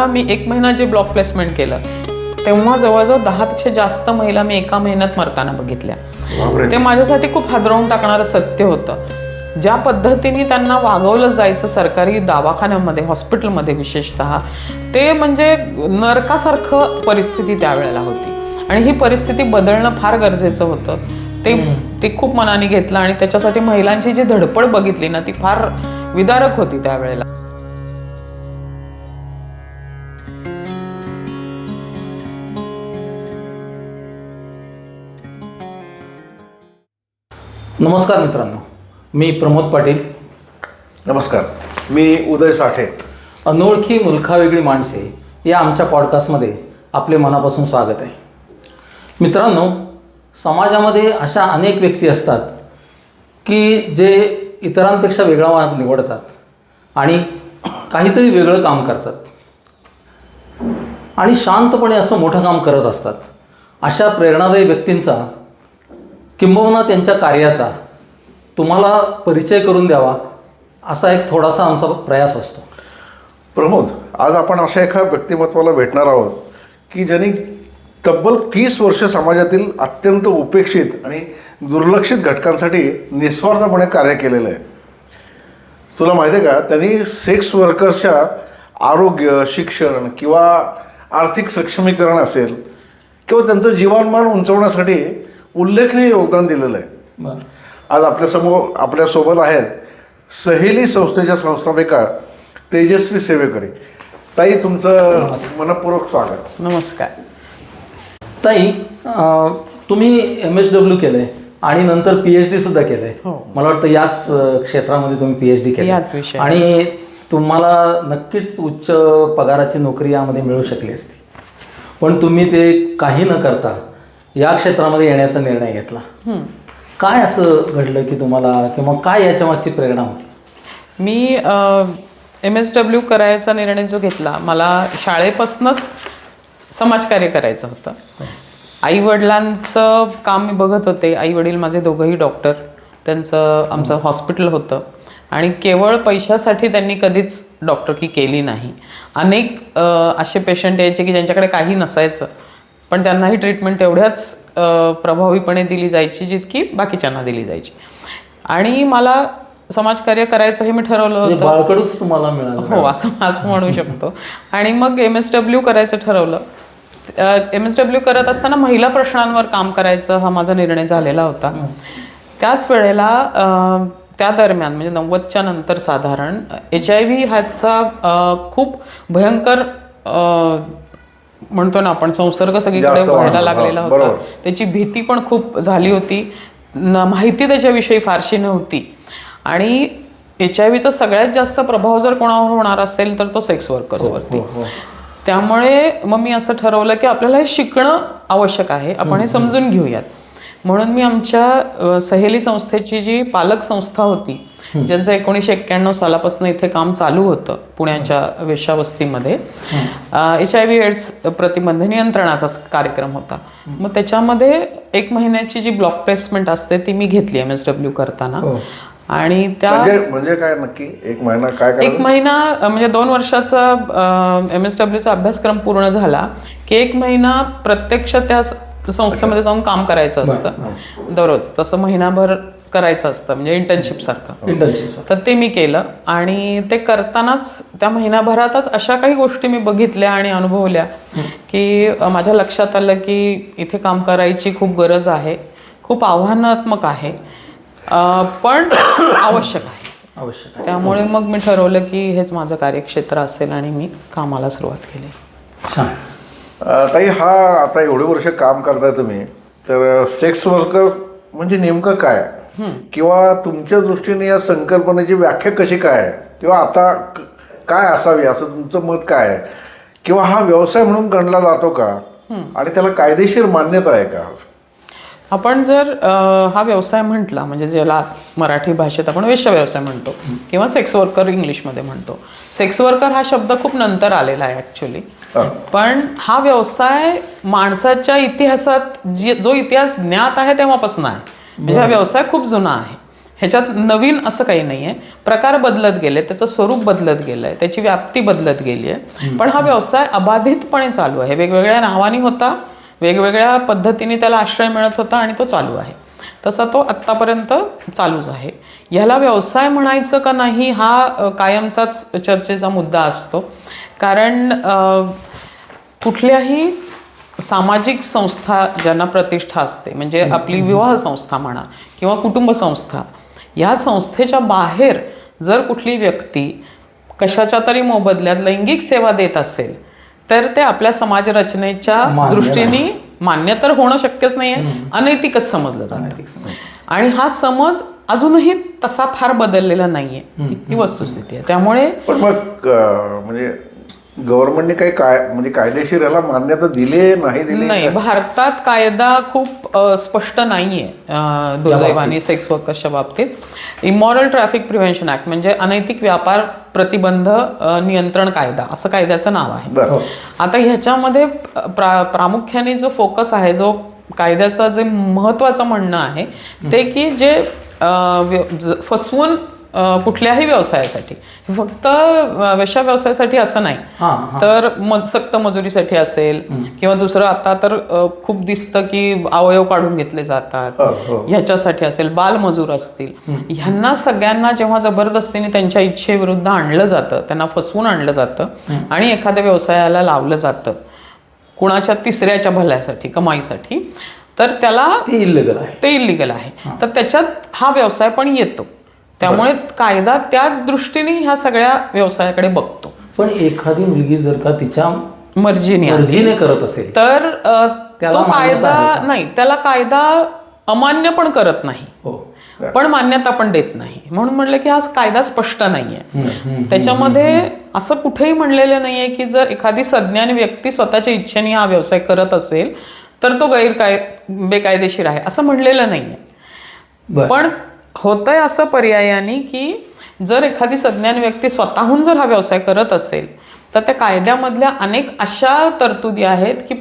मी 1 महिना जे block placement केलं तेव्हा जवळजवळ 10पेक्षा जास्त महिला मी एका महिन्यात मरताना बघितल्या. ते माझ्यासाठी खूप हादरवून टाकणारं सत्य होतं. ज्या पद्धतीने त्यांना वागवलं जायचं सरकारी दवाखान्यामध्ये, हॉस्पिटलमध्ये विशेषतः, ते म्हणजे नरकासारखं परिस्थिती त्यावेळेला होती. आणि ही परिस्थिती बदलणं फार गरजेचं होतं. ते खूप मनाने घेतलं आणि त्याच्यासाठी महिलांची जी धडपड बघितली ना, ती फार विदारक होती त्यावेळेला. नमस्कार मित्रांनो, मी प्रमोद पाटील. नमस्कार, मी उदय साठे. अनोळखी मुलखावेगळी माणसे या आमच्या पॉडकास्टमध्ये आपले मनापासून स्वागत आहे. मित्रांनो, समाजामध्ये अशा अनेक व्यक्ती असतात की जे इतरांपेक्षा वेगळा मार्ग निवडतात आणि काहीतरी वेगळं काम करतात आणि शांतपणे असं मोठं काम करत असतात. अशा प्रेरणादायी व्यक्तींचा किंबहुना त्यांच्या कार्याचा तुम्हाला परिचय करून द्यावा असा एक थोडासा आमचा प्रयास असतो. प्रमोद, आज आपण अशा एका व्यक्तिमत्वाला भेटणार आहोत की ज्यांनी तब्बल 30 वर्ष समाजातील अत्यंत उपेक्षित आणि दुर्लक्षित घटकांसाठी निस्वार्थपणे कार्य केलेलं आहे. तुला माहिती आहे का, त्यांनी सेक्स वर्कर्सच्या आरोग्य, शिक्षण किंवा आर्थिक सक्षमीकरण असेल किंवा त्यांचं जीवनमान उंचवण्यासाठी उल्लेखनीय योगदान दिलेलं आहे. आज आपल्यासोबत आहेत सहेली संस्थेच्या संस्थापिका तेजस्वी सेवेकरी. ताई, तुमचं मनपूर्वक स्वागत. नमस्कार. ताई, तुम्ही MSW केलंय आणि नंतर PhD सुद्धा केलंय. मला वाटतं याच क्षेत्रामध्ये तुम्ही PhD केली आणि तुम्हाला नक्कीच उच्च पगाराची नोकरी यामध्ये मिळू शकली असती, पण तुम्ही ते काही न करता या क्षेत्रामध्ये येण्याचा निर्णय घेतला. काय असं घडलं की तुम्हाला, किंवा काय याच्या मागची प्रेरणा होती? मी MSW करायचा निर्णय जो घेतला, मला शाळेपासूनच समाजकार्य करायचं होतं. आईवडिलांचं काम मी बघत होते. आईवडील माझे दोघंही डॉक्टर, आमचं हॉस्पिटल होतं आणि केवळ पैशासाठी त्यांनी कधीच डॉक्टरकी केली नाही. अनेक असे पेशंट यायचे की ज्यांच्याकडे काही नसायचं, पण त्यांनाही ट्रीटमेंट तेवढ्याच प्रभावीपणे दिली जायची जितकी बाकीच्यांना दिली जायची. आणि मला समाजकार्य करायचं हे मी ठरवलं होतं. बाळकडूच तुम्हाला मिळालं? हो, असं म्हणू शकतो. आणि मग MSW करायचं ठरवलं. MSW करत असताना महिला प्रश्नांवर काम करायचं हा माझा निर्णय झालेला होता. त्याच वेळेला त्या दरम्यान म्हणजे 90च्या नंतर साधारण HIV ह्याचा खूप भयंकर म्हणतो ना आपण संसर्ग सगळीकडे व्हायला लागलेला होता. त्याची भीती पण खूप झाली होती. माहिती त्याच्याविषयी फारशी नव्हती आणि HIVचा सगळ्यात जास्त प्रभाव जर कोणावर होणार असेल तर तो सेक्स वर्कर्सवरती. त्यामुळे मग मी असं ठरवलं की आपल्याला हे शिकणं आवश्यक आहे, आपण हे समजून घेऊयात. म्हणून मी आमच्या सहेली संस्थेची जी पालक संस्था होती, ज्यांचं 1991 सालापासून इथे काम चालू होतं पुण्याच्या वेश्यावस्तीमध्ये, HIV एड्स प्रतिबंध नियंत्रणाचा कार्यक्रम होता. मग त्याच्यामध्ये 1 महिन्याची जी ब्लॉक प्लेसमेंट असते ती मी घेतली MSW करताना. आणि त्या म्हणजे काय नक्की 1 महिना काय? 1 महिना म्हणजे 2 वर्षाचा MSWचा अभ्यासक्रम पूर्ण झाला की 1 महिना प्रत्यक्ष त्या संस्थेमध्ये जाऊन काम करायचं असतं दररोज. तसं महिनाभर करायचं असतं, म्हणजे इंटर्नशिप सारखं. तर ते मी केलं आणि ते करतानाच त्या महिनाभरातच अशा काही गोष्टी मी बघितल्या आणि अनुभवल्या की माझ्या लक्षात आलं की इथे काम करायची खूप गरज आहे, खूप आव्हानात्मक आहे, पण आवश्यक आहे. त्यामुळे मग मी ठरवलं की हेच माझं कार्यक्षेत्र असेल आणि मी कामाला सुरुवात केली. ताई, हा आता एवढे वर्ष काम करताय तुम्ही, तर सेक्स वर्कर म्हणजे नेमकं काय, किंवा तुमच्या दृष्टीने या संकल्पनेची व्याख्या कशी काय, किंवा आता काय असावी असं तुमचं मत काय आहे, किंवा हा व्यवसाय म्हणून गणला जातो का आणि त्याला कायदेशीर मान्यता आहे का? आपण जर हा व्यवसाय म्हटला, म्हणजे ज्याला मराठी भाषेत आपण वेश्या व्यवसाय म्हणतो किंवा सेक्स वर्कर इंग्लिशमध्ये म्हणतो. सेक्स वर्कर हा शब्द खूप नंतर आलेला आहे ॲक्च्युली. पण हा व्यवसाय माणसाच्या इतिहासात जो इतिहास ज्ञात आहे तेव्हापासून आहे. म्हणजे हा व्यवसाय खूप जुना आहे. ह्याच्यात नवीन असं काही नाही आहे. प्रकार बदलत गेले, त्याचं स्वरूप बदलत गेलंय, त्याची व्याप्ती बदलत गेली आहे, पण हा व्यवसाय अबाधितपणे चालू आहे. वेगवेगळ्या नावाने होता, वेगवेगळ्या पद्धतीने त्याला आश्रय मिळत होता आणि तो चालू आहे. तसा तो आत्तापर्यंत चालूच आहे. ह्याला व्यवसाय म्हणायचं का नाही हा कायमचाच चर्चेचा मुद्दा असतो. कारण कुठल्याही सामाजिक संस्था ज्यांना प्रतिष्ठा असते, म्हणजे आपली विवाह संस्था म्हणा किंवा कुटुंब संस्था, या संस्थेच्या बाहेर जर कुठली व्यक्ती कशाच्या तरी मोबदल्यात लैंगिक सेवा देत असेल तर ते आपल्या समाज रचनेच्या दृष्टीने मान्य तर होणं शक्यच नाही आहे, अनैतिकच समजलं जातं. आणि हा समज अजूनही तसा फार बदललेला नाहीये, ही वस्तुस्थिती आहे. त्यामुळे पण मग म्हणजे गव्हर्नमेंटने काही म्हणजे कायदेशीर याला मान्यता दिली नाही? भारतात कायदा खूप स्पष्ट नाहीये दुर्दैवाने सेक्स वर्कर्सच्या बाबतीत. इमॉरल ट्रॅफिक प्रिव्हेन्शन ऍक्ट म्हणजे अनैतिक व्यापार प्रतिबंध नियंत्रण कायदा असं कायद्याचं नाव आहे. आता ह्याच्यामध्ये प्रामुख्याने जो फोकस आहे, जो कायद्याचं जे महत्वाचं म्हणणं आहे ते की जे फसवून कुठल्याही व्यवसायासाठी, फक्त वेश्या व्यवसायासाठी असं नाही, तर सक्त मजुरीसाठी असेल किंवा दुसरं आता तर खूप दिसतं की अवयव काढून घेतले जातात, ह्याच्यासाठी असेल, बालमजूर असतील, ह्यांना सगळ्यांना जेव्हा जबरदस्तीने त्यांच्या इच्छेविरुद्ध आणलं जातं, त्यांना फसवून आणलं जातं आणि एखाद्या व्यवसायाला लावलं जातं कुणाच्या तिसऱ्याच्या भल्यासाठी, कमाईसाठी, तर त्याला ते इल्लिगल आहे. तर त्याच्यात हा व्यवसाय पण येतो. त्यामुळे कायदा त्या दृष्टीने ह्या सगळ्या व्यवसायाकडे बघतो. पण एखादी मुलगी जर का तिच्या मर्जीने करत असेल तर तो कायदा नाही, त्याला कायदा अमान्य पण करत नाही, पण मान्यता पण देत नाही. म्हणून म्हणलं की हा कायदा स्पष्ट नाहीये. त्याच्यामध्ये असं कुठेही म्हणलेलं नाहीये की जर एखादी सज्ञान व्यक्ती स्वतःच्या इच्छेने हा व्यवसाय करत असेल तर तो बेकायदेशीर आहे असं म्हणलेलं नाहीये. पण होतंय असं पर्यायाने की जर एखादी सज्ञान व्यक्ती स्वतःहून जर हा व्यवसाय करत असेल तर त्या कायद्यामधल्या अनेक अशा तरतुदी आहेत की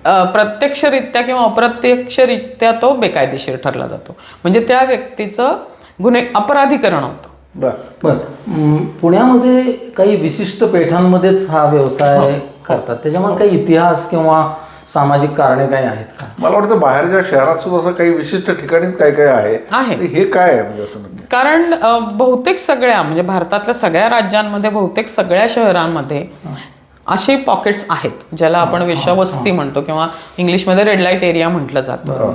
प्रत्यक्षरित्या किंवा अप्रत्यक्षरित्या तो बेकायदेशीर ठरला जातो. म्हणजे त्या व्यक्तीचं अपराधीकरण होतं. पुण्यामध्ये काही विशिष्ट पेठांमध्येच हा व्यवसाय करतात, त्याच्यामध्ये काही इतिहास किंवा सामाजिक कारणे काही आहेत का? मला वाटतं बाहेरच्या शहरात सुद्धा असं काही विशिष्ट ठिकाणीच काय काय आहे. हे काय आहे म्हणजे असं नक्की? कारण बहुतेक सगळ्या म्हणजे भारतातल्या सगळ्या राज्यांमध्ये, बहुतेक सगळ्या शहरांमध्ये असे पॉकेट्स आहेत ज्याला आपण वेश्यावस्ती म्हणतो किंवा इंग्लिशमध्ये रेड लाईट एरिया म्हटलं जातं.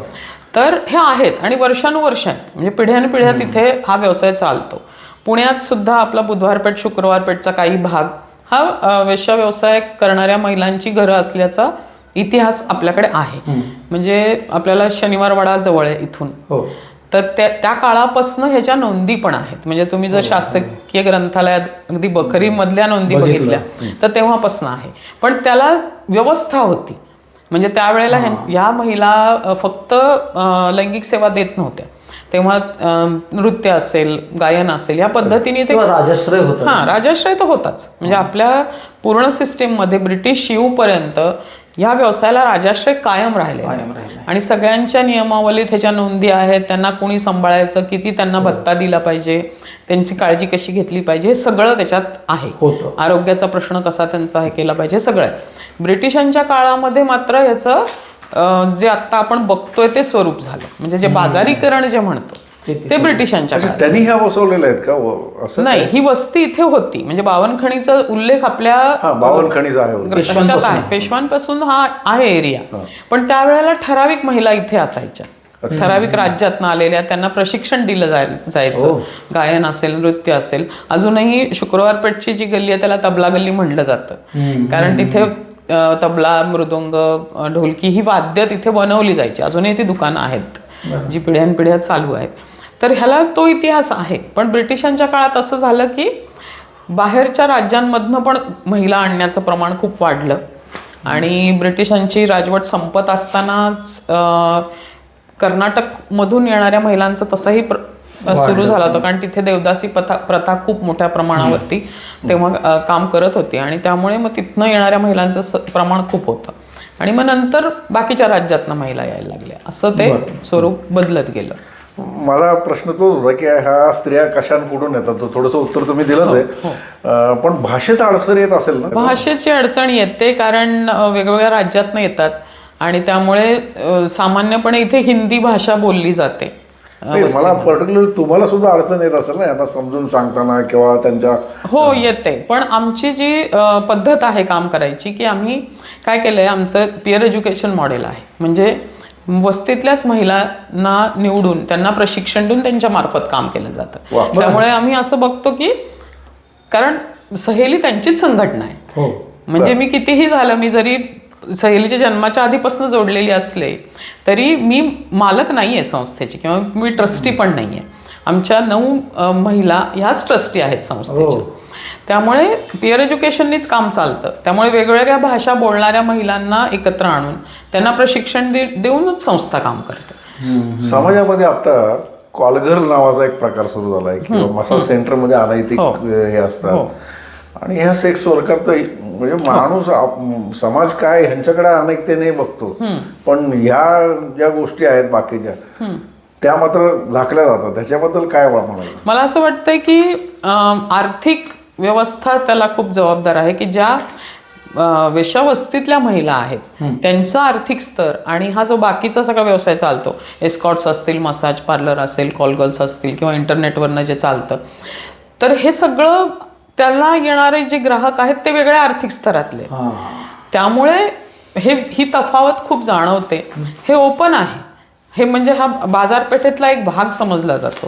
तर हे आहेत आणि वर्षानुवर्ष म्हणजे पिढ्यानपिढ्या तिथे हा व्यवसाय चालतो. पुण्यात सुद्धा आपला बुधवारपेठ, शुक्रवारपेठचा काही भाग हा वेश्या व्यवसाय करणाऱ्या महिलांची घरं असल्याचा इतिहास आपल्याकडे आहे. म्हणजे आपल्याला शनिवारवाडा जवळ आहे इथून, तर त्या काळापासून ह्याच्या नोंदी पण आहेत. म्हणजे तुम्ही जर शासकीय ग्रंथालयात अगदी बखरी मधल्या नोंदी बघितल्या तर तेव्हापासून आहे. पण त्याला व्यवस्था होती. म्हणजे त्यावेळेला ह्या महिला फक्त लैंगिक सेवा देत नव्हत्या, तेव्हा नृत्य असेल, गायन असेल, या पद्धतीने ते राजाश्रय होता. राजाश्रय तर होताच. म्हणजे आपल्या पूर्ण सिस्टीम मध्ये ब्रिटिश येऊपर्यंत ह्या व्यवसायाला राजाश्रय कायम राहिले आणि सगळ्यांच्या नियमावलीत ह्याच्या नोंदी आहेत. त्यांना कोणी सांभाळायचं, किती त्यांना भत्ता दिला पाहिजे, त्यांची काळजी कशी घेतली पाहिजे, हे सगळं त्याच्यात आहे. आरोग्याचा प्रश्न कसा त्यांचा हे केला पाहिजे, सगळं आहे. ब्रिटिशांच्या काळामध्ये मात्र ह्याचं जे आता आपण बघतोय ते स्वरूप झालं. म्हणजे जे बाजारीकरण जे म्हणतो ते ब्रिटिशांच्या काळात. त्यांनी ह्या बसवलेल्या आहेत का? असं नाही, ही वस्ती इथे होती. म्हणजे बावनखणीचा उल्लेख आपल्या बावनखणीचा आहे, पेशवांपासून हा आहे एरिया. पण त्यावेळेला ठराविक महिला इथे असायच्या, ठराविक राज्यातनं आलेल्या, त्यांना प्रशिक्षण दिलं जायचं. गायन असेल, नृत्य असेल. अजूनही शुक्रवार पेठची जी गल्ली आहे त्याला तबला गल्ली म्हणलं जातं, कारण तिथे तबला, मृदुंग, ढोलकी ही वाद्य तिथे बनवली जायची. अजूनही ती दुकानं आहेत जी पिढ्यानपिढ्या चालू आहेत. तर ह्याला तो इतिहास आहे. पण ब्रिटिशांच्या काळात असं झालं की बाहेरच्या राज्यांमधनं पण महिला आणण्याचं प्रमाण खूप वाढलं आणि ब्रिटिशांची राजवट संपत असतानाच कर्नाटकमधून येणाऱ्या महिलांचं तसंही सुरू झाला होता, कारण तिथे देवदासी प्रथा खूप मोठ्या प्रमाणावरती तेव्हा काम करत होती आणि त्यामुळे मग तिथनं येणाऱ्या महिलांचं प्रमाण खूप होतं आणि मग नंतर बाकीच्या राज्यातनं महिला यायला लागल्या, असं ते स्वरूप बदलत गेलं. माझा प्रश्न तोच होता की ह्या स्त्रिया कशान कुठून येतात, थोडंसं उत्तर तुम्ही दिलंच आहे, पण भाषेचा अडचण येत असेल ना? भाषेची अडचण येते, कारण वेगवेगळ्या राज्यातनं येतात आणि त्यामुळे सामान्यपणे इथे हिंदी भाषा बोलली जाते. मला पर्टिक्युलर तुम्हाला सुद्धा अडचण येत असेल ना यांना समजून सांगताना किंवा त्यांच्या? हो, येते. पण आमची जी पद्धत आहे काम करायची, की आम्ही काय केलंय, आमचं पिअर एज्युकेशन मॉडेल आहे. म्हणजे वस्तीतल्याच महिलांना निवडून त्यांना प्रशिक्षण देऊन त्यांच्या मार्फत काम केलं जातं. त्यामुळे आम्ही असं बघतो की, कारण सहेली त्यांचीच संघटना आहे. म्हणजे मी कितीही झालं, मी जरी सहेलीच्या जन्माच्या आधीपासून जोडलेली असले तरी मी मालक नाही आहे संस्थेची किंवा मी ट्रस्टी पण नाही आहे. आमच्या 9 महिला ह्याच ट्रस्टी आहेत संस्थेच्या. त्यामुळे पिअर एज्युकेशननीच काम चालतं. त्यामुळे वेगवेगळ्या भाषा बोलणाऱ्या महिलांना एकत्र आणून त्यांना प्रशिक्षण देऊनच संस्था काम करते. समाजामध्ये आता कॉलघर नावाचा एक प्रकार सुरू झाला आहे किंवा मसाज सेंटरमध्ये अनैतिक हे असतात आणि ह्या सेक्स वर्कर, म्हणजे माणूस समाज काय ह्यांच्याकडे अनेकतेने बघतो, पण ह्या ज्या गोष्टी आहेत बाकीच्या त्या मात्र झाकल्या जातात. त्याच्याबद्दल काय म्हणायचं? मला असं वाटतंय की आर्थिक व्यवस्था त्याला खूप जबाबदार आहे, की ज्या वेश्यावस्तीतल्या महिला आहेत त्यांचा आर्थिक स्तर आणि हा जो बाकीचा सगळा व्यवसाय चालतो, एस्कॉर्ट्स असतील, मसाज पार्लर असेल, कॉल गर्ल्स असतील किंवा इंटरनेटवरनं जे चालतं, तर हे सगळं त्याला येणारे जे ग्राहक आहेत ते वेगळ्या आर्थिक स्तरातले. त्यामुळे ही तफावत खूप जाणवते. हे ओपन आहे, हे म्हणजे हा बाजारपेठेतला एक भाग समजला जातो.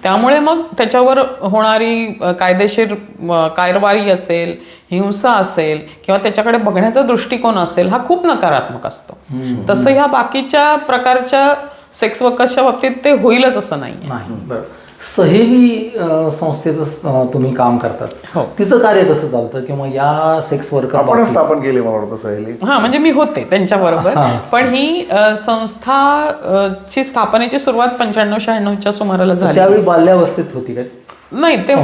त्यामुळे मग त्याच्यावर होणारी कायदेशीर कारवाई असेल, हिंसा असेल किंवा त्याच्याकडे बघण्याचा दृष्टिकोन असेल, हा खूप नकारात्मक असतो. तसं ह्या बाकीच्या प्रकारच्या सेक्स वर्कर्सच्या बाबतीत ते होईलच असं नाही. सहेली संस्थेचं तुम्ही काम करतात, तिचं कार्य कसं चालतं किंवा या सेक्स वर्कर आपण स्थापन केली मला वाटतं सहेली? म्हणजे मी होते त्यांच्याबरोबर, पण ही संस्थाची स्थापनेची सुरुवात 95-96च्या सुमाराला झाली. त्यावेळी बाल्यावस्थेत होती काय? नाही, ते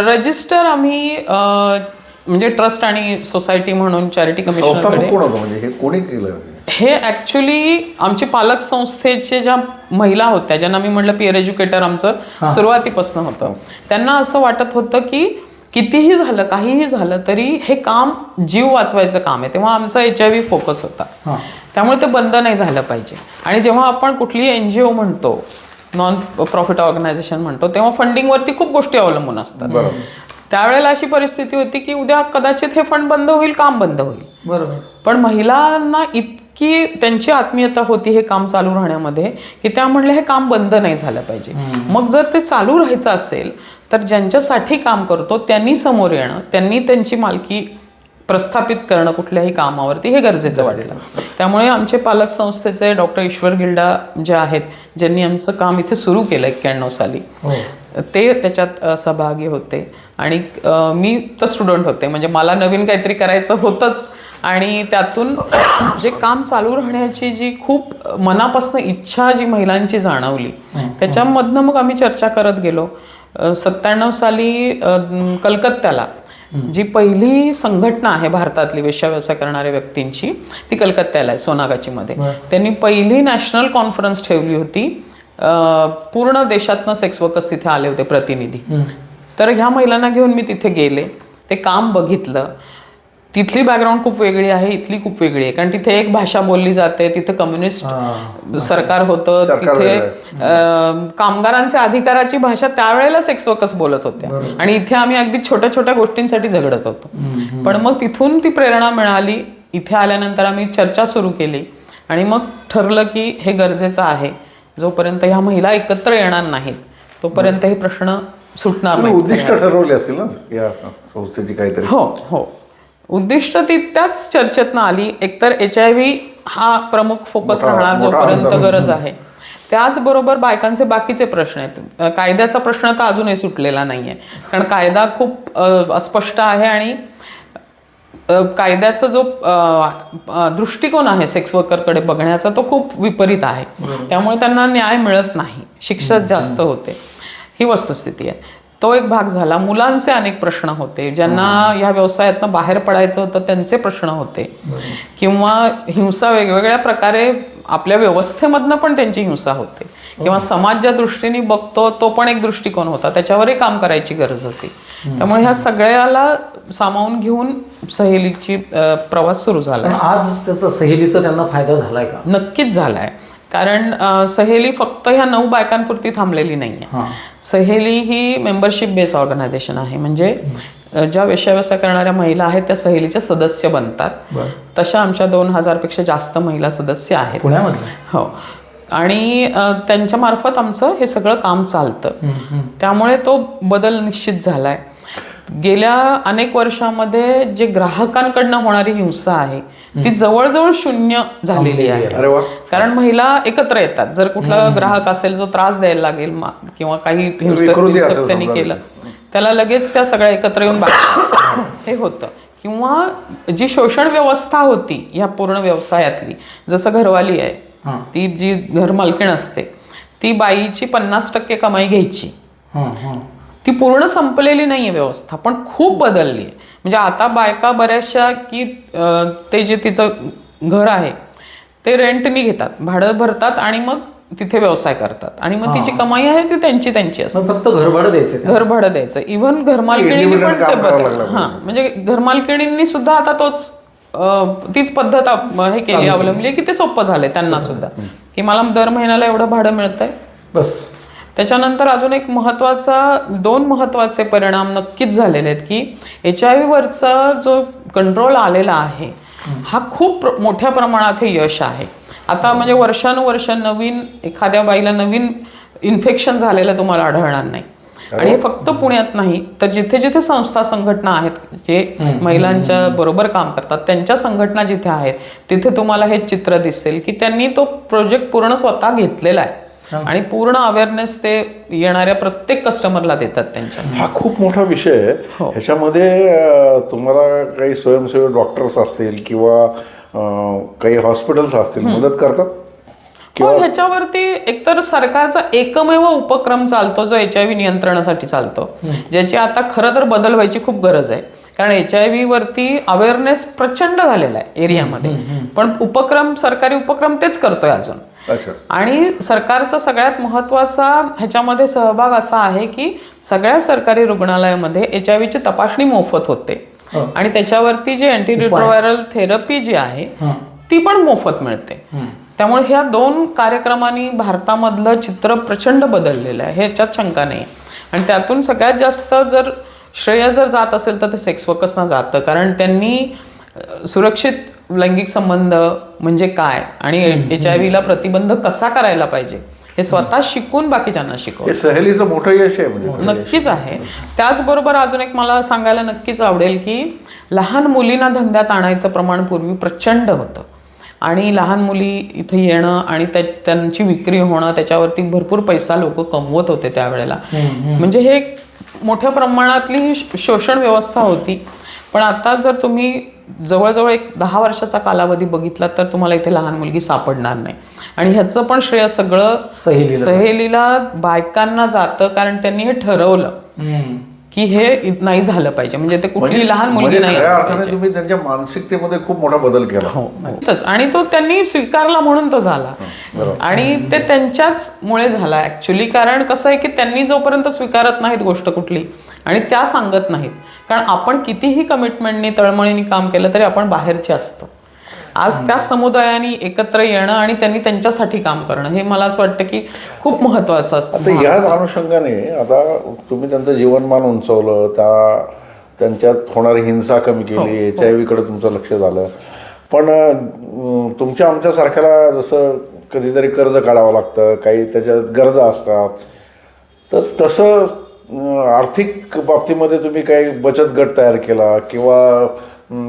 रजिस्टर आम्ही म्हणजे ट्रस्ट आणि सोसायटी म्हणून चॅरिटी कमिशनकडे. हे ऍक्च्युली आमची पालक संस्थेचे ज्या महिला होत्या, ज्यांना मी म्हटलं पिअर एज्युकेटर आमचं सुरुवातीपासून होतं, त्यांना असं वाटत होतं की कितीही झालं, काहीही झालं तरी हे काम जीव वाचवायचं काम आहे. तेव्हा आमचा HIV फोकस होता, त्यामुळे ते बंद नाही झालं पाहिजे. आणि जेव्हा आपण कुठलीही NGO म्हणतो, नॉन प्रॉफिट ऑर्गनायझेशन म्हणतो, तेव्हा फंडिंगवरती खूप गोष्टी अवलंबून असतात. त्यावेळेला अशी परिस्थिती होती की उद्या कदाचित हे फंड बंद होईल, काम बंद होईल. बरोबर. पण महिलांना इतकी त्यांची आत्मीयता होती हे काम चालू राहण्यामध्ये की त्या म्हणल्या हे काम बंद नाही झालं पाहिजे. मग जर ते चालू राहायचं असेल तर ज्यांच्यासाठी काम करतो त्यांनी समोर येणं, त्यांनी त्यांची मालकी प्रस्थापित करणं कुठल्याही कामावरती, हे गरजेचं वाटलं. त्यामुळे आमचे पालक संस्थेचे डॉक्टर ईश्वर गिल्डा जे आहेत, ज्यांनी आमचं काम इथे सुरू केलं 91 साली, ते त्याच्यात सहभागी होते. आणि मी तर स्टुडंट होते, म्हणजे मला नवीन काहीतरी करायचं होतंच. आणि त्यातून जे काम चालू राहण्याची जी खूप मनापासून इच्छा जी महिलांची जाणवली, त्याच्यामधनं मग आम्ही चर्चा करत गेलो. 97 साली कलकत्त्याला जी पहिली संघटना आहे भारतातली वेश्या व्यवसाय करणाऱ्या व्यक्तींची, ती कलकत्त्याला आहे, सोनागाचीमध्ये. त्यांनी पहिली नॅशनल कॉन्फरन्स ठेवली होती. पूर्ण देशातनं सेक्स वर्कर्स तिथे आले होते, प्रतिनिधी. तर ह्या महिलांना घेऊन मी तिथे गेले, ते काम बघितलं. तिथली बॅकग्राऊंड खूप वेगळी आहे, इथली खूप वेगळी आहे. कारण तिथे एक भाषा बोलली जाते, तिथे कम्युनिस्ट सरकार होतं, तिथे कामगारांचे अधिकाराची भाषा त्यावेळेला सेक्स वर्कर्स बोलत होत्या. आणि इथे आम्ही अगदी छोट्या छोट्या गोष्टींसाठी झगडत होतो. पण मग तिथून ती प्रेरणा मिळाली. इथे आल्यानंतर आम्ही चर्चा सुरू केली आणि मग ठरलं की हे गरजेचं आहे. जोपर्यंत ह्या महिला एकत्र येणार नाहीत तोपर्यंत हे प्रश्न सुटणार नाही. उद्दिष्ट ठरवले असतील ना या संस्थेची काहीतरी? हो, उद्दिष्ट ती त्याच चर्चेतनं आली. एकतर HIV हा प्रमुख फोकस राहणार जोपर्यंत गरज आहे. त्याचबरोबर बायकांचे बाकीचे प्रश्न आहेत. कायद्याचा प्रश्न तर अजूनही सुटलेला नाहीये, कारण कायदा खूप अस्पष्ट आहे आणि कायद्याचा जो दृष्टिकोन आहे सेक्स वर्करकडे बघण्याचा तो खूप विपरीत आहे. त्यामुळे त्यांना न्याय मिळत नाही, शिक्षा जास्त होते. ही वस्तुस्थिती आहे. तो एक भाग झाला. मुलांचे अनेक प्रश्न होते, ज्यांना ह्या व्यवसायातनं बाहेर पडायचं होतं त्यांचे प्रश्न होते, किंवा हिंसा वेगवेगळ्या प्रकारे आपल्या व्यवस्थेमधनं पण त्यांची हिंसा होते, किंवा समाज ज्या दृष्टीने बघतो तो पण एक दृष्टिकोन होता, त्याच्यावरही काम करायची गरज होती. त्यामुळे ह्या सगळ्याला सामावून घेऊन सहेलीची प्रवास सुरू झाला. आज त्याचा सहेलीचा त्यांना फायदा झालाय का? नक्कीच झालाय. कारण सहेली फक्त ह्या 9 बायकांपुरती थांबलेली नाहीये. सहेली ही मेंबरशिप बेस ऑर्गनायझेशन आहे. म्हणजे ज्या वेश्याव्यवसाय करणाऱ्या महिला आहेत त्या सहेलीचे सदस्य बनतात. तशा आमच्या 2000 पेक्षा जास्त महिला सदस्य आहेत पुण्यामध्ये. हो. आणि त्यांच्या मार्फत आमचं हे सगळं काम चालतं. त्यामुळे तो बदल निश्चित झालाय. गेल्या अनेक वर्षामध्ये जे ग्राहकांकडनं होणारी हिंसा आहे ती जवळजवळ शून्य झालेली आहे. कारण महिला एकत्र येतात. जर कुठला ग्राहक असेल जो त्रास द्यायला लागेल किंवा काही हिंसक त्यांनी केलं, त्याला लगेच त्या सगळ्या एकत्र येऊन हे होतं. किंवा जी शोषण व्यवस्था होती या पूर्ण व्यवसायातली, जसं घरवाली आहे, ती जी घर मालकीण असते ती बाईची 50% कमाई घ्यायची, ती पूर्ण संपलेली नाहीये व्यवस्था, पण खूप बदलली आहे. म्हणजे आता बायका बऱ्याचशा की ते जे तिचं घर आहे ते रेंटनी घेतात, भाडं भरतात आणि मग तिथे व्यवसाय करतात, आणि मग तिची कमाई आहे ती त्यांची असते. फक्त घरभाडं द्यायचं, घरभाडं द्यायचं. इव्हन घरमालकिणींनी पण ते म्हणजे घरमालकिणींनी सुद्धा आता तीच पद्धत हे केली, अवलंबली, की ते सोपं झालंय त्यांना सुद्धा, की मला दर महिन्याला एवढं भाडं मिळतंय बस. त्याच्यानंतर अजून एक 2 महत्वाचे परिणाम नक्कीच झालेले आहेत, की HIV वरचा जो कंट्रोल आलेला आहे हा खूप मोठ्या प्रमाणात हे यश आहे. आता म्हणजे वर्षानुवर्ष नवीन एखाद्या बाईला नवीन इन्फेक्शन झालेलं तुम्हाला आढळणार नाही. आणि हे फक्त पुण्यात नाही तर जिथे जिथे संस्था संघटना आहेत जे महिलांच्या बरोबर काम करतात, त्यांच्या संघटना जिथे आहेत तिथे तुम्हाला हे चित्र दिसेल, की त्यांनी तो प्रोजेक्ट पूर्ण स्वतः घेतलेला आहे आणि पूर्ण अवेअरनेस ते येणाऱ्या प्रत्येक कस्टमरला देतात त्यांच्या. हा खूप मोठा विषय आहे. ह्याच्यामध्ये तुम्हाला काही स्वयंसेवी डॉक्टर्स असतील किंवा काही हॉस्पिटल्स असतील मदत करतात? ह्याच्यावरती एकतर सरकारचा एकमेव उपक्रम चालतो जो HIV नियंत्रणासाठी चालतो, ज्याची आता खरं तर बदल व्हायची खूप गरज आहे. कारण HIV वरती अवेअरनेस प्रचंड झालेला आहे एरियामध्ये, पण सरकारी उपक्रम तेच करतोय अजून. आणि सरकारचा सगळ्यात महत्वाचा ह्याच्यामध्ये सहभाग असा आहे की सगळ्या सरकारी रुग्णालयामध्ये HIVची तपासणी मोफत होते, आणि त्याच्यावरती जी अँटीरिट्रोव्हायरल थेरपी जी आहे ती पण मोफत मिळते. त्यामुळे ह्या 2 कार्यक्रमांनी भारतामधलं चित्र प्रचंड बदललेलं आहे, ह्याच्यात शंका नाही. आणि त्यातून सगळ्यात जास्त जर श्रेय जात असेल तर ते सेक्स वर्कर्सना जातं, कारण त्यांनी सुरक्षित लैंगिक संबंध म्हणजे काय आणि HIVला प्रतिबंध कसा करायला पाहिजे हे स्वतः शिकून बाकीच्यांना शिकवलं. सहेलीचं मोठं यश आहे म्हणजे. नक्कीच आहे. त्याचबरोबर अजून एक मला सांगायला नक्कीच आवडेल की लहान मुलींना धंद्यात आणायचं प्रमाण पूर्वी प्रचंड होतं, आणि लहान मुली इथे येणं आणि त्यांची विक्री होणं, त्याच्यावरती भरपूर पैसा लोक कमवत होते त्यावेळेला. म्हणजे हे मोठ्या प्रमाणातली शोषण व्यवस्था होती. पण आता जर तुम्ही जवळजवळ एक 10 वर्षाचा कालावधी बघितला तर तुम्हाला इथे लहान मुलगी सापडणार नाही. आणि ह्याचं पण श्रेय सगळं सहेलीला बायकांना जातं, कारण त्यांनी हे ठरवलं की हे नाही झालं पाहिजे. म्हणजे ते कुठली लहान मुलगी नाही. तुम्ही त्यांच्या मानसिकतेमध्ये खूप मोठा बदल केला. हो, आणि तो त्यांनी स्वीकारला म्हणून तो झाला, आणि ते त्यांच्याच मुळे झाला ऍक्च्युली. कारण कसं आहे की त्यांनी जोपर्यंत स्वीकारत नाहीत गोष्ट कुठली आणि त्या सांगत नाहीत, कारण आपण कितीही कमिटमेंटनी तळमळीने काम केलं तरी आपण बाहेरचे असतो. आज त्या समुदायाने एकत्र येणं आणि त्यांनी त्यांच्यासाठी काम करणं हे मला असं वाटतं की खूप महत्वाचं असतं. आता याच अनुषंगाने आता तुम्ही त्यांचं जीवनमान उंचवलं, त्यांच्यात होणारी हिंसा कमी केली, HIV कडे तुमचं लक्ष झालं. पण तुमच्या आमच्यासारख्याला जसं कधीतरी कर्ज काढावं लागतं, काही त्याच्यात गरजा असतात, तर तसं आर्थिक बाबतीमध्ये तुम्ही काही बचत गट तयार केला किंवा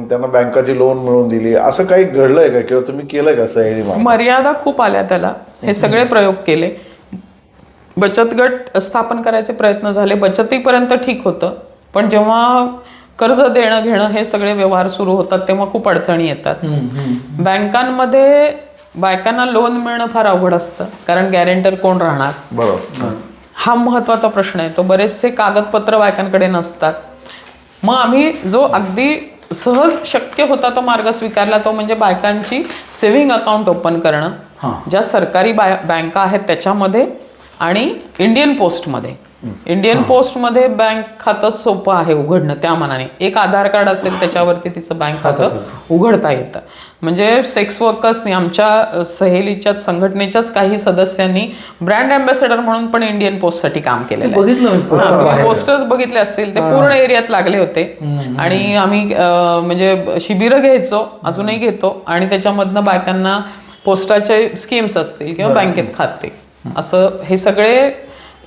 त्यांना बँकाची लोन मिळवून दिली, असं काही घडलंय का किंवा तुम्ही केलंय का सहेली? मर्यादा खूप आल्या त्याला, हे सगळे प्रयोग केले. बचत गट स्थापन करायचे प्रयत्न झाले, बचतीपर्यंत ठीक होतं, पण जेव्हा कर्ज देणं घेणं हे सगळे व्यवहार सुरू होतात तेव्हा खूप अडचणी येतात. बँकांमध्ये बायकांना लोन मिळणं फार अवघड असतं, कारण गॅरेंटर कोण राहणार. बरोबर. हा महत्त्वाचा प्रश्न आहे. तो बरेचसे कागदपत्र बायकांकडे नसतात. मग आम्ही जो अगदी सहज शक्य होता तो मार्ग स्वीकारला, तो म्हणजे बायकांची सेव्हिंग अकाउंट ओपन करणं. ज्या सरकारी बँका आहेत त्याच्यामध्ये आणि इंडियन पोस्टमध्ये. इंडियन पोस्टमध्ये बँक खातं सोपं आहे उघडणं त्या मानाने. एक आधार कार्ड असेल त्याच्यावरती तिचं बँक खातं उघडता येतं. म्हणजे सेक्स वर्कर्सनी, आमच्या सहेलीच्याच संघटनेच्याच काही सदस्यांनी ब्रँड अँबॅसेडर म्हणून पण इंडियन पोस्टसाठी काम केलेलं आहे. पोस्टर्स बघितले असतील, ते पूर्ण एरियात लागले होते. आणि आम्ही म्हणजे शिबिरं घ्यायचो, अजूनही घेतो, आणि त्याच्यामधनं बायकांना पोस्टाचे स्कीम्स असतील किंवा बँकेत खाते असं हे सगळे,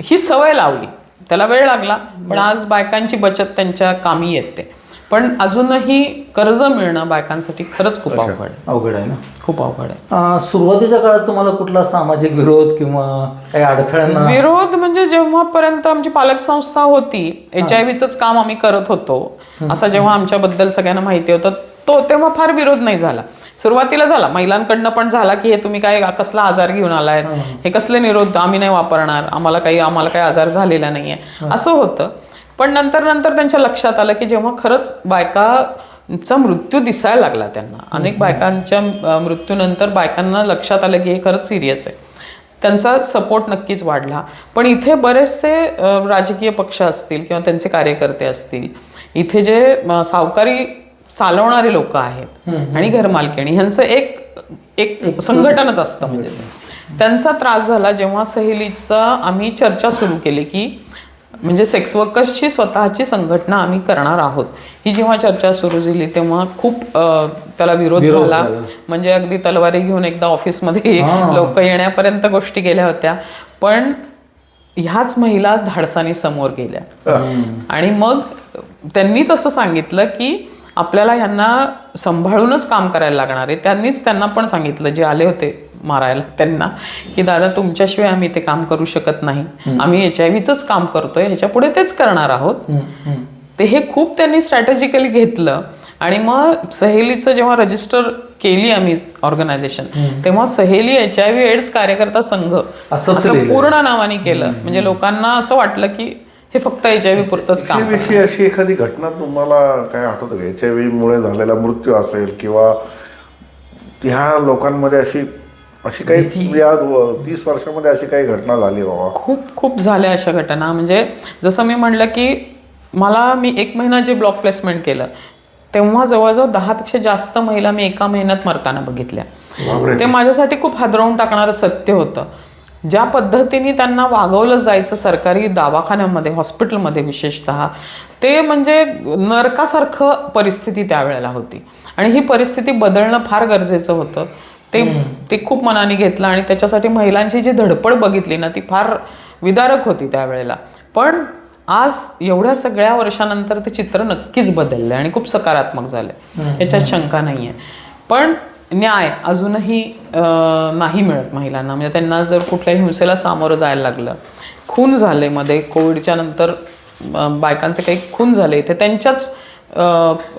ही सवय लावली. त्याला वेळ लागला, पण आज बायकांची बचत त्यांच्या कामी येते. पण अजूनही कर्ज मिळणं बायकांसाठी खरंच खूप अवघड आहे ना, खूप अवघड आहे. सुरुवातीच्या काळात तुम्हाला कुठला सामाजिक विरोध किंवा काही अडथळ्यांना? विरोध म्हणजे जेव्हापर्यंत आमची पालक संस्था होती, HIV-चंच काम आम्ही करत होतो, असं जेव्हा आमच्याबद्दल सगळ्यांना माहिती होतं तेव्हा फार विरोध नाही झाला. सुरुवातीला झाला, महिलांकडनं पण झाला की हे तुम्ही काय कसला आजार घेऊन आलाय, हे कसले निरोध, आम्ही नाही वापरणार, आम्हाला काही आजार झालेला नाहीये, असं होतं. पण नंतर त्यांच्या लक्षात आलं की जेव्हा खरंच बायकांचा मृत्यू दिसायला लागला, त्यांना अनेक बायकांच्या मृत्यूनंतर बायकांना लक्षात आलं की हे खरंच सिरियस आहे, त्यांचा सपोर्ट नक्कीच वाढला. पण इथे बरेचसे राजकीय पक्ष असतील किंवा त्यांचे कार्यकर्ते असतील, इथे जे सावकारी चालवणारे लोक आहेत आणि घरमालकिणी, ह्यांचं एक संघटनच असतं. म्हणजे त्यांचा त्रास झाला जेव्हा सहेलीचा आम्ही चर्चा सुरू केली की म्हणजे सेक्स वर्कर्सची स्वतःची संघटना आम्ही करणार आहोत. ही जेव्हा चर्चा सुरू झाली तेव्हा खूप त्याला विरोध झाला. म्हणजे अगदी तलवारी घेऊन एकदा ऑफिसमध्ये लोक येण्यापर्यंत गोष्टी गेल्या होत्या. पण ह्याच महिला धाडसाने समोर गेल्या आणि मग त्यांनीच असं सांगितलं की आपल्याला ह्यांना सांभाळूनच काम करायला लागणार आहे. त्यांना पण सांगितलं, जे आले होते मारायला त्यांना, की दादा तुमच्याशिवाय आम्ही ते काम करू शकत नाही, आम्ही HIV-चंच काम करतोय, ह्याच्या पुढे तेच करणार आहोत. ते हे खूप त्यांनी स्ट्रॅटेजिकली घेतलं. आणि मग सहेलीचं जेव्हा रजिस्टर केली आम्ही ऑर्गनायझेशन, तेव्हा सहेली HIV एड्स कार्यकर्ता संघ असं पूर्ण नावाने केलं. म्हणजे लोकांना असं वाटलं की हे फक्त HIV पुरतच काम. अशी एखादी घटना तुम्हाला काय आठवतं का, HIV मुळे झालेला मृत्यू असेल किंवा ह्या लोकांमध्ये अशी काही या 30 वर्षामध्ये अशी काही घटना झाली बाबा? खूप झाल्या अशा घटना. म्हणजे जसं मी म्हणलं की मी 1 महिना जे ब्लॉक प्लेसमेंट केलं तेव्हा जवळजवळ 10पेक्षा जास्त महिला मी एका महिन्यात मरताना बघितल्या. ते माझ्यासाठी खूप हादरवून टाकणारं सत्य होतं. ज्या पद्धतीने त्यांना वागवलं जायचं सरकारी दवाखान्यामध्ये, हॉस्पिटलमध्ये विशेषतः, ते म्हणजे नरकासारखं परिस्थिती त्यावेळेला होती. आणि ही परिस्थिती बदलणं फार गरजेचं होतं. ते खूप मनाने घेतलं आणि त्याच्यासाठी महिलांची जी धडपड बघितली ना, ती फार विदारक होती त्यावेळेला. पण आज एवढ्या सगळ्या वर्षानंतर ते चित्र नक्कीच बदललंय आणि खूप सकारात्मक झालंय, याच्यात शंका नाहीये. पण न्याय अजूनही नाही मिळत महिलांना. म्हणजे त्यांना जर कुठल्याही हिंसेला सामोरं जायला लागलं, खून झाले मध्ये कोविडच्या नंतर बायकांचे काही खून झाले, ते त्यांच्याच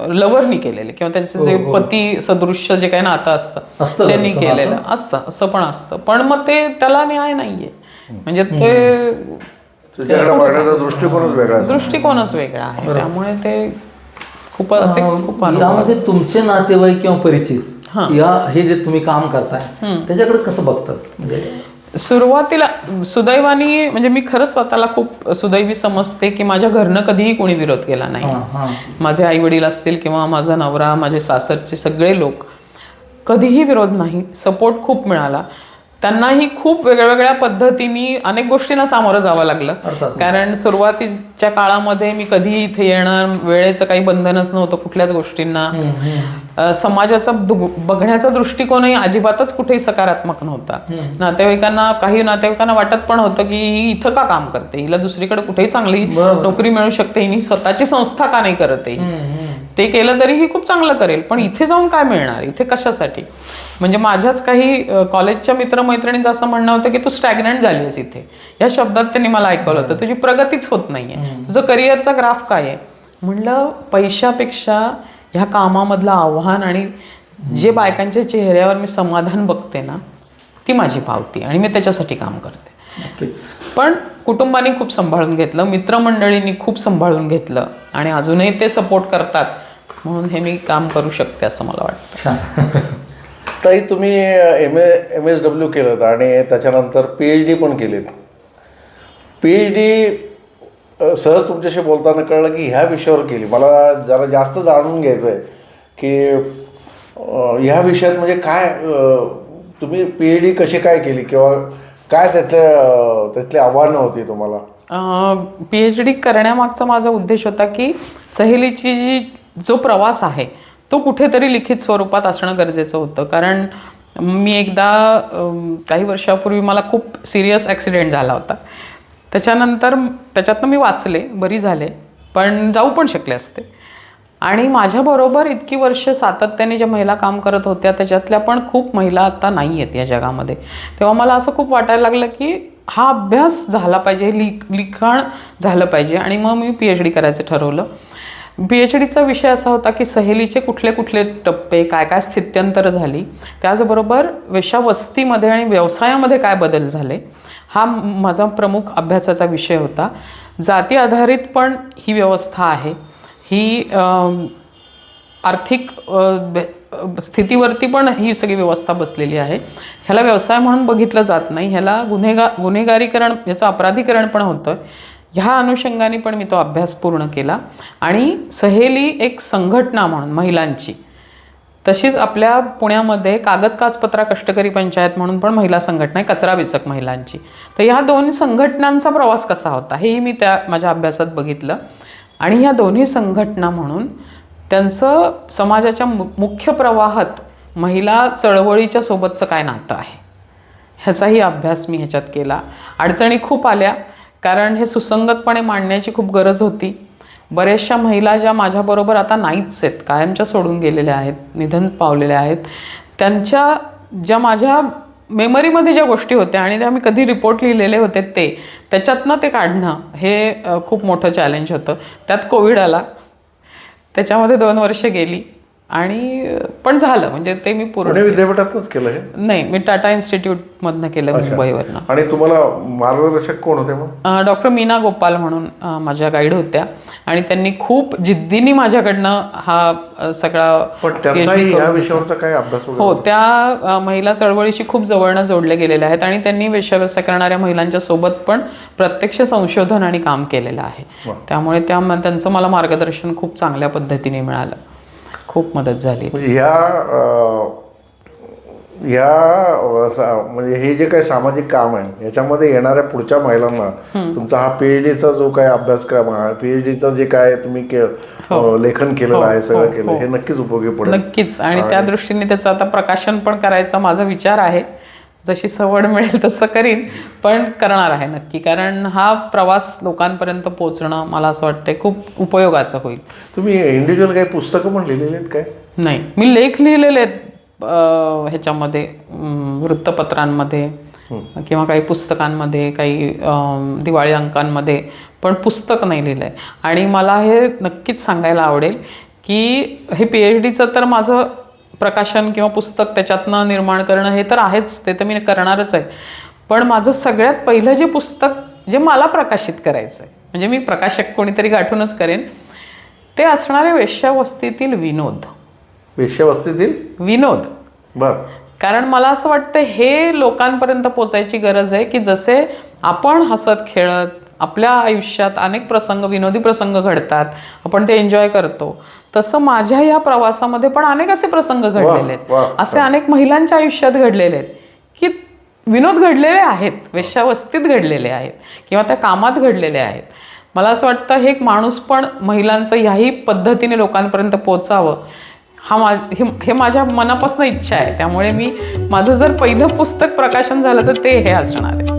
लवरनी केलेले किंवा त्यांचे जे पती सदृश्य जे काही नातं असतं त्यांनी केलेलं असतं, असं पण असतं. पण मग त्याला न्याय नाहीये. म्हणजे दृष्टिकोनच वेगळा आहे. त्यामुळे ते खूप यामध्ये तुमचे नातेवाईक किंवा परिचित हे जे तुम्ही काम करताय त्याच्याकडे कसं बघतात? म्हणजे सुरुवातीला सुदैवानी, म्हणजे मी खरंच स्वतःला खूप सुदैवी समजते की माझ्या घरनं कधीही कोणी विरोध केला नाही. माझे आई वडील असतील किंवा माझा नवरा, माझे सासरचे सगळे लोक, कधीही विरोध नाही. सपोर्ट खूप मिळाला. त्यांनाही खूप वेगवेगळ्या पद्धतीने अनेक गोष्टींना सामोरं जावं लागलं. कारण सुरुवातीच्या काळामध्ये मी कधी इथे येणार, वेळेचं काही बंधनच नव्हतं कुठल्याच गोष्टींना. समाजाचा बघण्याचा दृष्टिकोनही अजिबातच कुठेही सकारात्मक नव्हता. काही नातेवाईकांना वाटत पण होतं की ही इथं का काम करते, हिला दुसरीकडे कुठेही चांगली नोकरी मिळू शकते, हिनी स्वतःची संस्था का नाही करते, ते केलं तरी ही खूप चांगलं करेल, पण इथे जाऊन काय मिळणार, इथे कशासाठी. म्हणजे माझ्याच काही कॉलेजच्या मित्रमैत्रिणींचं असं म्हणणं होतं की तू स्टॅग्नंट झालीस इथे, या शब्दात त्यांनी मला ऐकवलं होतं. तुझी प्रगतीच होत नाहीये, तुझं करिअरचा ग्राफ काय आहे. म्हणलं पैशापेक्षा ह्या कामामधलं आव्हान आणि जे बायकांच्या चेहऱ्यावर मी समाधान बघते ना, ती माझी पावती आणि मी त्याच्यासाठी काम करते. नक्कीच. पण कुटुंबाने खूप सांभाळून घेतलं, मित्रमंडळींनी खूप सांभाळून घेतलं आणि अजूनही ते सपोर्ट करतात, म्हणून हे मी काम करू शकते असं मला वाटतं. छान. ताई, तुम्ही MSW केलं आणि त्याच्यानंतर PhD पण केलीत. PhD सहज तुमच्याशी बोलताना कळलं की ह्या विषयावर केली. मला जरा जास्त जाणून घ्यायचं आहे की ह्या विषयात म्हणजे काय, तुम्ही PhD कशी काय केली किंवा काय त्यातली आव्हानं होती तुम्हाला? PhD करण्यामागचा माझा उद्देश होता की सहेलीची जो प्रवास आहे तो कुठेतरी लिखित स्वरूपात असणं गरजेचं होतं. कारण मी एकदा काही वर्षापूर्वी मला खूप सिरियस ॲक्सिडेंट झाला होता. त्याच्यातनं मी वाचले, बरी झाले, पण जाऊ पण शकले असते. आणि माझ्याबरोबर इतकी वर्ष सातत्याने ज्या महिला काम करत होत्या त्याच्यातल्या पण खूप महिला आता नाही आहेत या जगामध्ये. तेव्हा मला असं खूप वाटायला लागलं की हा अभ्यास झाला पाहिजे, लिखाण झालं पाहिजे. आणि मग मी PhD करायचं ठरवलं. PhDचा विषय असा होता की सहेलीचे कुठले कुठले टप्पे, काय काय स्थित्यंतर झाली, त्याचबरोबर वेश्यावस्तीमध्ये आणि व्यवसायामध्ये काय बदल झाले, हा माझा प्रमुख अभ्यासाचा विषय होता. जाती आधारित पण ही व्यवस्था आहे, ही आर्थिक स्थितीवरती पण ही सगळी व्यवस्था बसलेली आहे. ह्याला व्यवसाय म्हणून बघितलं जात नाही, ह्याला गुन्हेगारीकरण, ह्याचं अपराधीकरण पण होतं. ह्या अनुषंगाने पण मी तो अभ्यास पूर्ण केला. आणि सहेली एक संघटना म्हणून महिलांची, तशीच आपल्या पुण्यामध्ये कागद काचपत्रा कष्टकरी पंचायत म्हणून पण महिला संघटना आहे, कचरा वेचक महिलांची. तर ह्या दोन संघटनांचा प्रवास कसा होता हेही मी त्या माझ्या अभ्यासात बघितलं. आणि ह्या दोन्ही संघटना म्हणून त्यांचं समाजाच्या मुख्य प्रवाहात महिला चळवळीच्या सोबतचं काय नातं आहे ह्याचाही अभ्यास मी ह्याच्यात केला. अडचणी खूप आल्या, कारण हे सुसंगतपणे मांडण्याची खूप गरज होती. बऱ्याचशा महिला ज्या माझ्याबरोबर आता नाहीच आहेत, कायमच्या सोडून गेलेल्या आहेत, निधन पावलेल्या आहेत, त्यांच्या ज्या माझ्या मेमरीमध्ये ज्या गोष्टी होत्या आणि त्या मी कधी रिपोर्ट लिहिलेले होते त्याच्यातनं ते काढणं हे खूप मोठं चॅलेंज होतं. त्यात कोविड आला, त्याच्यामध्ये 2 वर्ष गेली आणि पण झालं. म्हणजे ते मी पुणे विद्यापीठातच केलं हे? नाही, मी टाटा इन्स्टिट्यूटमधनं केलं, मुंबईवरनं. आणि तुम्हाला मार्गदर्शक कोण होते मग? डॉक्टर मीना गोपाल म्हणून माझ्या गाईड होत्या आणि त्यांनी खूप जिद्दीने माझ्याकडनं हा सगळा या विषयावरचा काय अभ्यास? हो, त्या महिला चळवळीशी खूप जवळनं जोडले गेलेल्या आहेत आणि त्यांनी वेश्याव्यवसाय करणाऱ्या महिलांच्या सोबत पण प्रत्यक्ष संशोधन आणि काम केलेलं आहे. त्यामुळे त्यांचं मला मार्गदर्शन खूप चांगल्या पद्धतीने मिळालं, खूप मदत झाली. म्हणजे म्हणजे हे जे काही सामाजिक काम आहे याच्यामध्ये येणाऱ्या पुढच्या महिलांना तुमचा हा PhDचा जो काही अभ्यासक्रम आहे, PhDचं जे काय तुम्ही लेखन केलेलं आहे, सगळं केलं, हे नक्कीच उपयोगी पडेल. नक्कीच. आणि त्या दृष्टीने त्याचं आता प्रकाशन पण करायचा माझा विचार आहे. जशी सवड मिळेल तसं करीन, पण करणार आहे नक्की. कारण हा प्रवास लोकांपर्यंत पोहोचणं मला असं वाटतंय खूप उपयोगाचं होईल. तुम्ही इंडिव्हिज्युअल काही पुस्तकं पण लिहिलेली आहेत काय? नाही, मी लेख लिहिलेले आहेत ह्याच्यामध्ये, वृत्तपत्रांमध्ये किंवा काही पुस्तकांमध्ये, काही दिवाळी अंकांमध्ये, पण पुस्तक नाही लिहिलं आहे. आणि मला हे नक्कीच सांगायला आवडेल की हे PhDचं तर माझं प्रकाशन किंवा पुस्तक त्याच्यातनं निर्माण करणं हे तर आहेच, ते तर मी करणारच आहे. पण माझं सगळ्यात पहिलं जे पुस्तक जे मला प्रकाशित करायचं आहे, म्हणजे मी प्रकाशक कोणीतरी गाठूनच करेन, ते असणारे वेश्यावस्तीतील विनोद. वेश्यावस्तीतील विनोद. बरं. कारण मला असं वाटतं हे लोकांपर्यंत पोचायची गरज आहे की जसे आपण हसत खेळत आपल्या आयुष्यात अनेक प्रसंग, विनोदी प्रसंग घडतात, आपण ते एन्जॉय करतो, तसं माझ्या या प्रवासामध्ये पण अनेक असे प्रसंग घडलेले आहेत, असे अनेक महिलांच्या आयुष्यात घडलेले आहेत की विनोद घडलेले आहेत, वेश्यावस्तीत घडलेले आहेत किंवा त्या कामात घडलेले आहेत. मला असं वाटतं हे एक माणूस पण महिलांचं ह्याही पद्धतीने लोकांपर्यंत पोचावं हे माझ्या मनापासून इच्छा आहे. त्यामुळे माझं जर पहिलं पुस्तक प्रकाशन झालं तर ते हे असणार आहे.